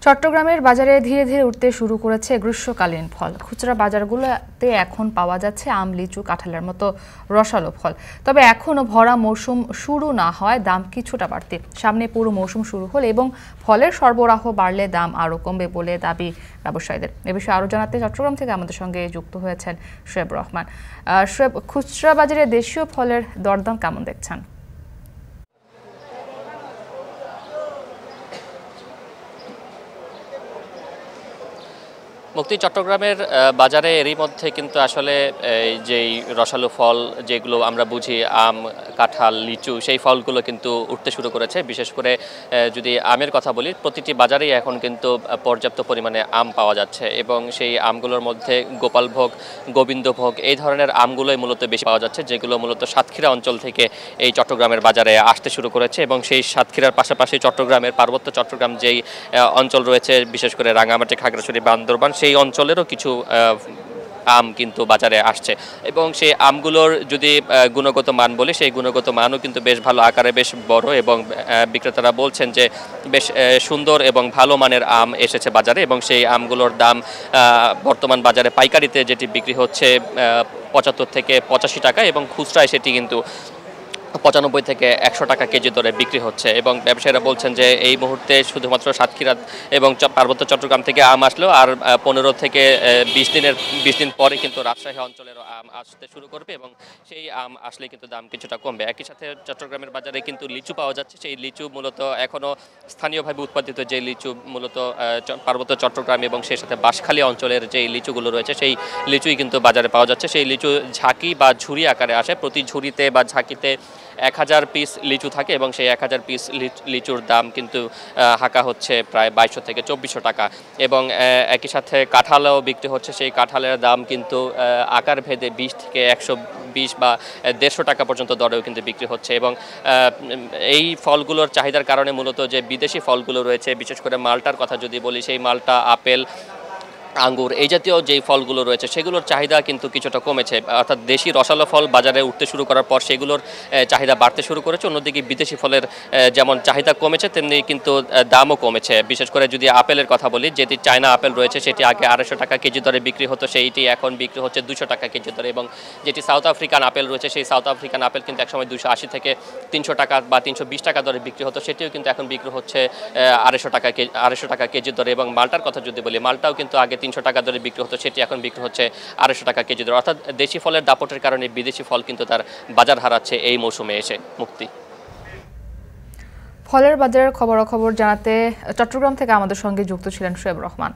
চট্টগ্রামের বাজারে ধীরে ধীরে উঠতে শুরু করেছে গ্রীষ্মকালীন ফল। খুচরা বাজারগুলোতে এখন পাওয়া যাচ্ছে আম, লিচু, কাঁঠালের মতো রসালো ফল। তবে এখনও ভরা মৌসুম শুরু না হয় দাম কিছুটা বাড়তি। সামনে পুরো মৌসুম শুরু হলে এবং ফলের সরবরাহ বাড়লে দাম আরও কমবে বলে দাবি ব্যবসায়ীদের। এ বিষয়ে আরও জানাতে চট্টগ্রাম থেকে আমাদের সঙ্গে যুক্ত হয়েছেন শোয়েব রহমান। শোয়েব, খুচরা বাজারে দেশীয় ফলের দরদাম কেমন দেখছেন? মুক্তি চট্টগ্রামের বাজারে এরই মধ্যে কিন্তু আসলে যেই রসালো ফল যেগুলো আমরা বুঝি আম, কাঁঠাল, লিচু, সেই ফলগুলো কিন্তু উঠতে শুরু করেছে। বিশেষ করে যদি আমের কথা বলি, প্রতিটি বাজারেই এখন কিন্তু পর্যাপ্ত পরিমাণে আম পাওয়া যাচ্ছে এবং সেই আমগুলোর মধ্যে গোপালভোগ, গোবিন্দভোগ এই ধরনের আমগুলোই মূলত বেশি পাওয়া যাচ্ছে, যেগুলো মূলত সাতক্ষীরা অঞ্চল থেকে এই চট্টগ্রামের বাজারে আসতে শুরু করেছে। এবং সেই সাতক্ষীরার পাশাপাশি চট্টগ্রামের পার্বত্য চট্টগ্রাম যেই অঞ্চল রয়েছে, বিশেষ করে রাঙামাটি, খাগড়াছড়ি, বান্দরবান, সেই অঞ্চলেরও কিছু আম কিন্তু বাজারে আসছে এবং সেই আমগুলোর যদি গুণগত মান বলি, সেই গুণগত মানও কিন্তু বেশ ভালো, আকারে বেশ বড় এবং বিক্রেতারা বলছেন যে বেশ সুন্দর এবং ভালো মানের আম এসেছে বাজারে। এবং সেই আমগুলোর দাম বর্তমান বাজারে পাইকারিতে যেটি বিক্রি হচ্ছে 75 থেকে 85 টাকা এবং খুচরায় সেটি কিন্তু 95 থেকে 100 টাকা কেজি দরে বিক্রি হচ্ছে। এবং ব্যবসায়ীরা বলছেন যে এই মুহূর্তে শুধুমাত্র সাতক্ষীরা এবং পার্বত্য চট্টগ্রাম থেকে আম আসলেও আর 15 থেকে 20 দিন পরে কিন্তু রাজশাহী অঞ্চলের আম আসতে শুরু করবে এবং সেই আম আসলে কিন্তু দাম কিছুটা কমবে। একই সাথে চট্টগ্রামের বাজারে কিন্তু লিচু পাওয়া যাচ্ছে। সেই লিচু মূলত এখনও স্থানীয়ভাবে উৎপাদিত যে লিচু, মূলত পার্বত্য চট্টগ্রাম এবং সেই সাথে বাঁশখালী অঞ্চলের যে লিচুগুলো রয়েছে, সেই লিচুই কিন্তু বাজারে পাওয়া যাচ্ছে। সেই লিচু ঝাঁকি বা ঝুড়ি আকারে আসে, প্রতি ঝুড়িতে বা ঝাঁকিতে 1000 পিস লিচু থাকে এবং সেই 1000 পিস লিচুর দাম কিন্তু হাঁকা হচ্ছে প্রায় 2200 থেকে 2400 টাকা। এবং একই সাথে কাঁঠালও বিক্রি হচ্ছে। সেই কাঁঠালের দাম কিন্তু আকার ভেদে 20 থেকে 120 বা 150 টাকা পর্যন্ত দরেও কিন্তু বিক্রি হচ্ছে। এবং এই ফলগুলোর চাহিদার কারণে মূলত যে বিদেশি ফলগুলো রয়েছে, বিশেষ করে মালটার কথা যদি বলি, সেই মালটা, আপেল, আঙ্গুর এই জাতীয় যেই ফলগুলো রয়েছে সেগুলোর চাহিদা কিন্তু কিছুটা কমেছে। অর্থাৎ দেশি রসালো ফল বাজারে উঠতে শুরু করার পর সেগুলোর চাহিদা বাড়তে শুরু করেছে। অন্যদিকে বিদেশি ফলের যেমন চাহিদা কমেছে, তেমনি কিন্তু দামও কমেছে। বিশেষ করে যদি আপেলের কথা বলি, যেটি চায়না আপেল রয়েছে সেটি আগে 250 টাকা কেজি দরে বিক্রি হতো, সেইটি এখন বিক্রি হচ্ছে 200 টাকা কেজি দরে। এবং যেটি সাউথ আফ্রিকান আপেল রয়েছে, সেই সাউথ আফ্রিকান আপেল কিন্তু একসময় 280 থেকে 300 টাকা বা 320 টাকা দরে বিক্রি হতো, সেটিও কিন্তু এখন বিক্রি হচ্ছে 250 টাকা কেজি দরে। এবং মালটার কথা যদি বলি, মালটাও কিন্তু আগে 300 টাকা দরে বিক্রি হতো, সেটি এখন বিক্রি হচ্ছে 250 টাকা কেজি দরে। অর্থাৎ দেশি ফলের দাপটের কারণে বিদেশি ফল কিন্তু তার বাজার হারাচ্ছে এই মৌসুমে এসে। মুক্তি, ফলের বাজারের খবরাখবর জানাতে চট্টগ্রাম থেকে আমাদের সঙ্গে যুক্ত ছিলেন শোয়েব রহমান।